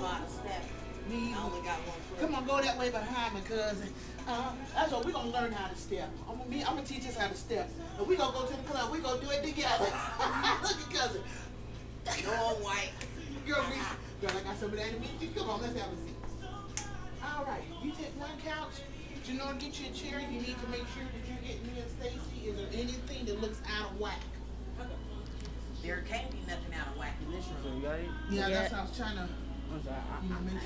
know how to step. Me, I only got one foot. come on, go that way behind me, cousin. That's what we're gonna learn how to step. I'm gonna teach us how to step. And we're gonna go to the club. We're gonna do it together. Look at cousin. No on white. Girl, I got some of that in me. Come on, let's have a seat. All right, you take one couch. Janora, get you a chair. You need to make sure that you're getting me and Stacy. Is there anything that looks out of whack? There can't be nothing out of whack in this room. Yeah, that's how I was trying to. Make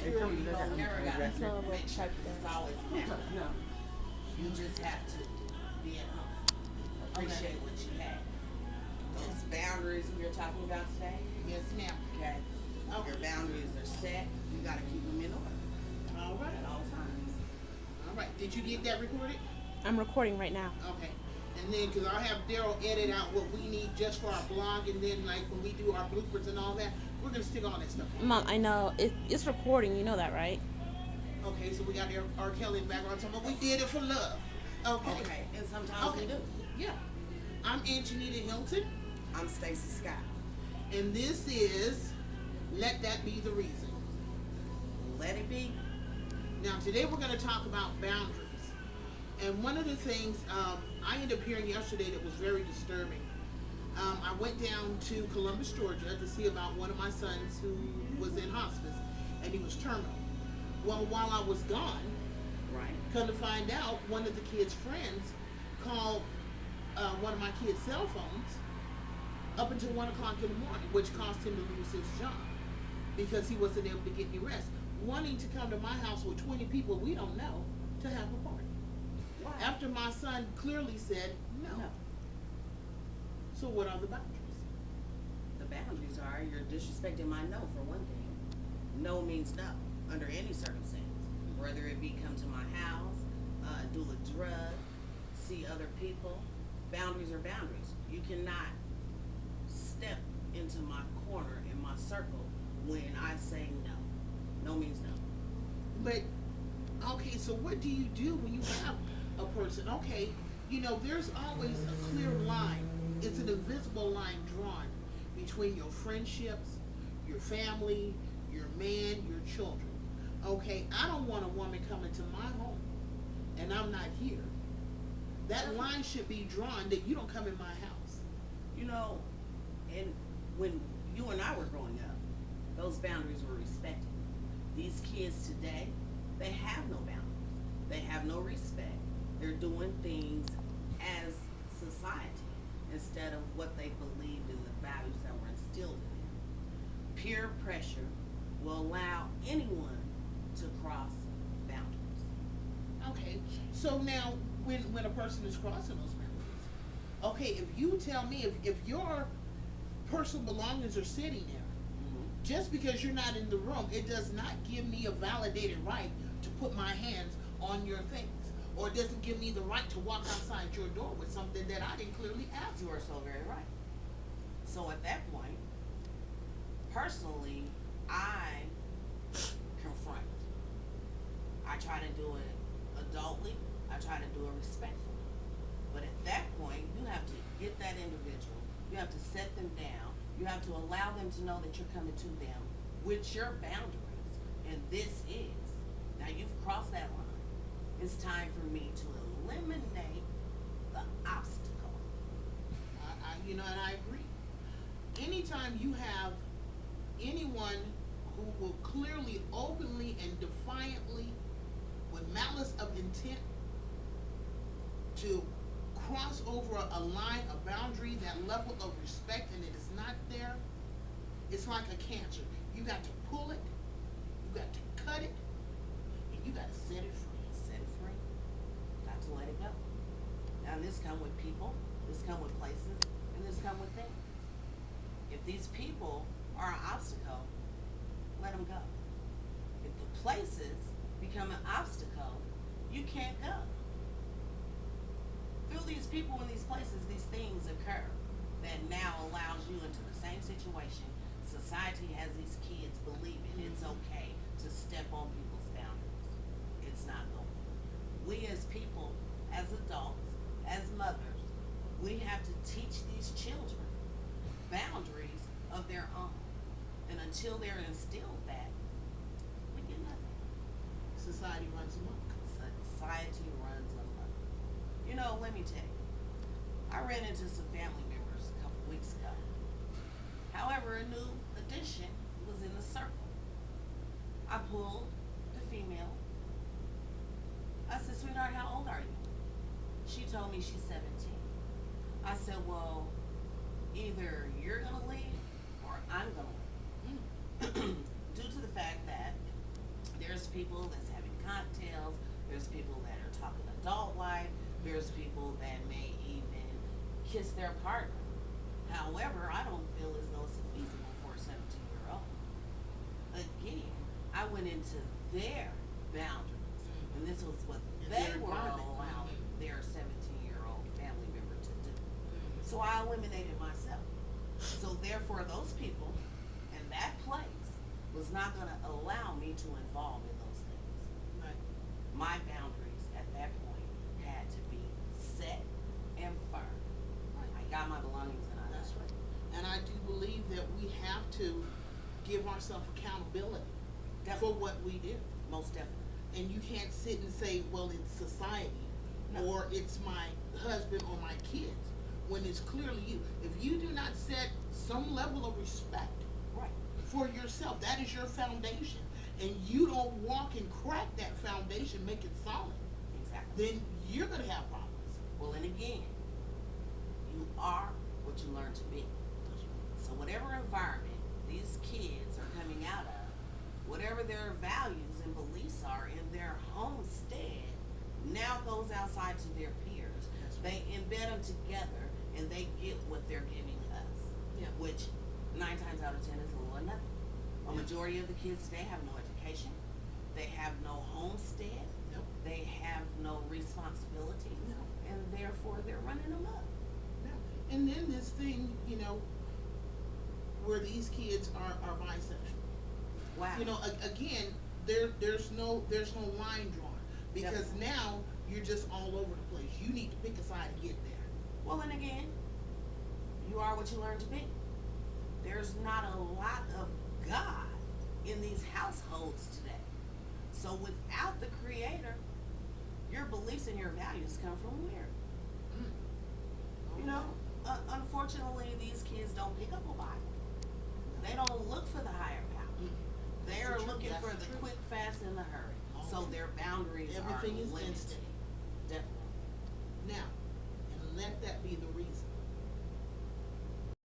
sure You don't never got to make sure it's always natural. No. You just have to be at home. Appreciate what you have. Those boundaries we are talking about today. Yes, ma'am. Okay. Your boundaries are set. You got to keep them in order. All right. At all times. All right. Did you get that recorded? I'm recording right now. Okay. And then, because I'll have Daryl edit out what we need just for our blog, and then, like, when we do our bloopers and all that, we're going to stick all that stuff on. Mom, I know. It's recording. You know that, right? Okay, so we got R. Kelly in the background talking about we did it for love. Okay. And sometimes we do. Yeah. I'm Anginita Hilton. I'm Stacy Scott. And this is Let That Be the Reason. Let it be. Now, today we're going to talk about boundaries. And one of the things I ended up hearing yesterday that was very disturbing, I went down to Columbus, Georgia to see about one of my sons who was in hospice, and he was terminal. Well, while I was gone, come to find out, one of the kids' friends called one of my kids' cell phones up until 1 o'clock in the morning, which caused him to lose his job because he wasn't able to get any rest, wanting to come to my house with 20 people we don't know to have a party. Wow. After my son clearly said no. So what are the boundaries? The boundaries are you're disrespecting my no, for one thing. No means no, under any circumstance. Whether it be come to my house, do a drug, see other people. Boundaries are boundaries. You cannot step into my corner, in my circle, when I say no. No means no. But, okay, so what do you do when you have a person? Okay, you know, there's always a clear line. It's an invisible line drawn between your friendships, your family, your man, your children. Okay, I don't want a woman coming to my home and I'm not here. That line should be drawn that you don't come in my house. You know, and when you and I were growing up, those boundaries were respected. These kids today, they have no boundaries. They have no respect. They're doing things as society instead of what they believed in, the values that were instilled in them. Peer pressure will allow anyone to cross boundaries. Okay, so now when a person is crossing those boundaries, okay, if you tell me if your personal belongings are sitting there, just because you're not in the room, it does not give me a validated right to put my hands on your things. Or it doesn't give me the right to walk outside your door with something that I didn't clearly ask. You are so very right. So at that point, personally, I confront. I try to do it adultly. I try to do it respectfully. But at that point, you have to get that individual. You have to set them down. You have to allow them to know that you're coming to them with your boundaries. And this is, now you've crossed that line. It's time for me to eliminate the obstacle. And I agree. Anytime you have anyone who will clearly, openly, and defiantly, with malice of intent, to cross over a line, a boundary, that level of respect, and it is not there, it's like a cancer. You got to pull it, you got to cut it, and you got to set it free. Set it free. Got to let it go. Now this come with people, this come with places, and this come with things. If these people are an obstacle, let them go. If the places become an obstacle, you can't go. Through these people in these places, these things occur that now allows you into the same situation. Society has these kids believing it's okay to step on people's boundaries. It's not going. We as people, as adults, as mothers, we have to teach these children boundaries of their own. And until they're instilled that, let me tell you, I ran into some family members a couple weeks ago. However, a new addition was in the circle. I pulled the female. I said, sweetheart, how old are you? She told me she's 17. I said, well, either you're going to leave or I'm going to leave. Due to the fact that there's people that's having cocktails, there's people that are talking adult life, there's people that may even kiss their partner. However, I don't feel as though it's feasible for a 17-year-old. Again, I went into their boundaries, and this was what they were allowing their 17-year-old family member to do. So I eliminated myself. So therefore, those people and that place was not going to allow me to involve in those things. Right. My boundaries at that point had to be set and firm. Right. I got my belongings and I That's left. right. And I do believe that we have to give ourselves accountability for Definitely. what we do. Most definitely. And you can't sit and say, well, it's society, No. or it's my husband or my kids, when it's clearly you. If you do not set some level of respect Right. for yourself, that is your foundation, and you don't walk and crack that foundation, make it solid, Exactly. then you're going to have problems. Well, and again, you are what you learn to be. So whatever environment these kids are coming out of, whatever their values and beliefs are in their homestead, now goes outside to their peers. That's They right. embed them together, and they get what they're giving us. Yeah. Which 9 times out of 10 is little or nothing. A Yeah. majority of the kids today have no education. They have no homestead. Nope. They have no responsibilities. No. And therefore they're running them up. No. And then this thing, where these kids are bisexual. Wow. Again, there's no line drawn, because Definitely. now you're just all over the place. You need to pick a side to get there. Well, and again, you are what you learn to be. There's not a lot of God in these households today. So without the Creator, your beliefs and your values come from where? Mm. You know, unfortunately, these kids don't pick up a Bible. They don't look for the higher power. Mm. They That's are the truth. looking That's for the the truth. quick, fast, and the hurry. So Okay. their boundaries Everything are is limited. instant.